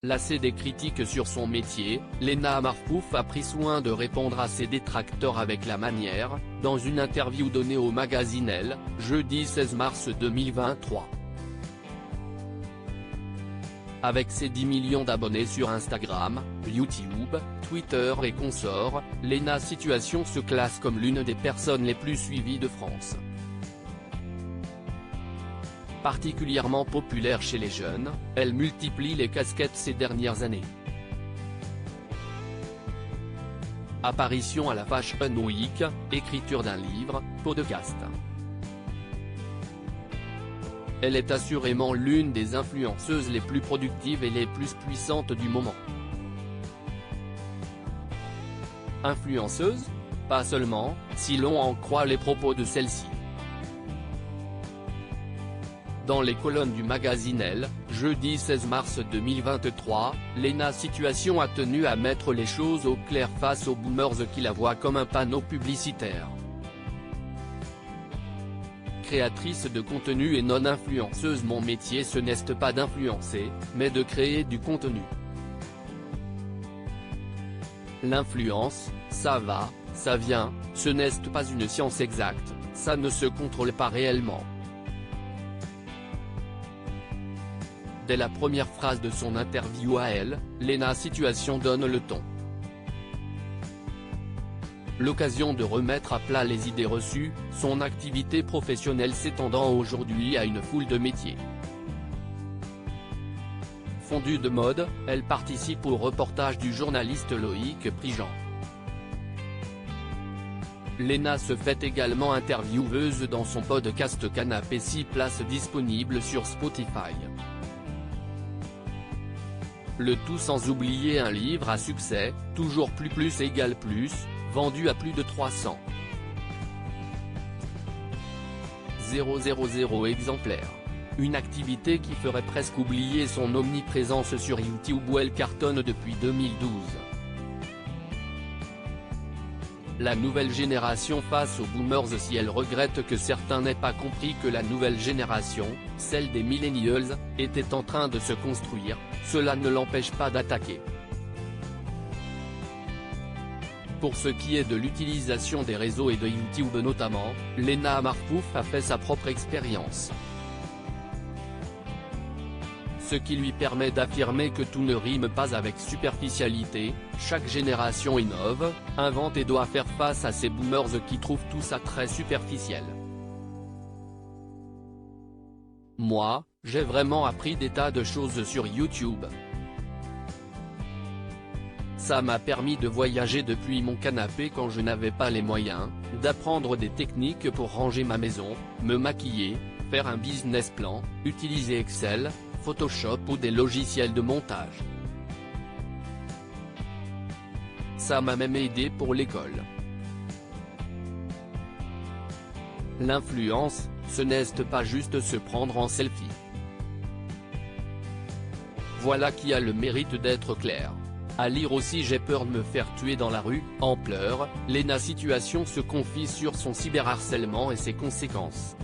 Lassée des critiques sur son métier, Lena Marpouf a pris soin de répondre à ses détracteurs avec la manière, dans une interview donnée au magazine Elle, jeudi 16 mars 2023. Avec ses 10 millions d'abonnés sur Instagram, YouTube, Twitter et consorts, Lena Situation se classe comme l'une des personnes les plus suivies de France. Particulièrement populaire chez les jeunes, elle multiplie les casquettes ces dernières années. Apparition à la Fashion Week, écriture d'un livre, podcast. Elle est assurément l'une des influenceuses les plus productives et les plus puissantes du moment. Influenceuse ? Pas seulement, si l'on en croit les propos de celle-ci. Dans les colonnes du magazine Elle, jeudi 16 mars 2023, Lena Situation a tenu à mettre les choses au clair face aux boomers qui la voient comme un panneau publicitaire. Créatrice de contenu et non influenceuse, mon métier ce n'est pas d'influencer, mais de créer du contenu. L'influence, ça va, ça vient, ce n'est pas une science exacte, ça ne se contrôle pas réellement. Dès la première phrase de son interview à Elle, Lena Situation donne le ton. L'occasion de remettre à plat les idées reçues, son activité professionnelle s'étendant aujourd'hui à une foule de métiers. Fondue de mode, elle participe au reportage du journaliste Loïc Prigent. Lena se fait également intervieweuse dans son podcast Canapé 6 places disponible sur Spotify. Le tout sans oublier un livre à succès, Toujours plus égale plus, vendu à plus de 300 000 exemplaires. Une activité qui ferait presque oublier son omniprésence sur YouTube où elle cartonne depuis 2012. La nouvelle génération face aux boomers. Si elle regrette que certains n'aient pas compris que la nouvelle génération, celle des millennials, était en train de se construire, cela ne l'empêche pas d'attaquer. Pour ce qui est de l'utilisation des réseaux et de YouTube notamment, Lena Marpouf a fait sa propre expérience. Ce qui lui permet d'affirmer que tout ne rime pas avec superficialité, chaque génération innove, invente et doit faire face à ces boomers qui trouvent tout ça très superficiel. Moi, j'ai vraiment appris des tas de choses sur YouTube. Ça m'a permis de voyager depuis mon canapé quand je n'avais pas les moyens, d'apprendre des techniques pour ranger ma maison, me maquiller, faire un business plan, utiliser Excel, Photoshop ou des logiciels de montage. Ça m'a même aidé pour l'école. L'influence, ce n'est pas juste se prendre en selfie. Voilà qui a le mérite d'être clair. À lire aussi J'ai peur de me faire tuer dans la rue, en pleurs, Lena Situation se confie sur son cyberharcèlement et ses conséquences.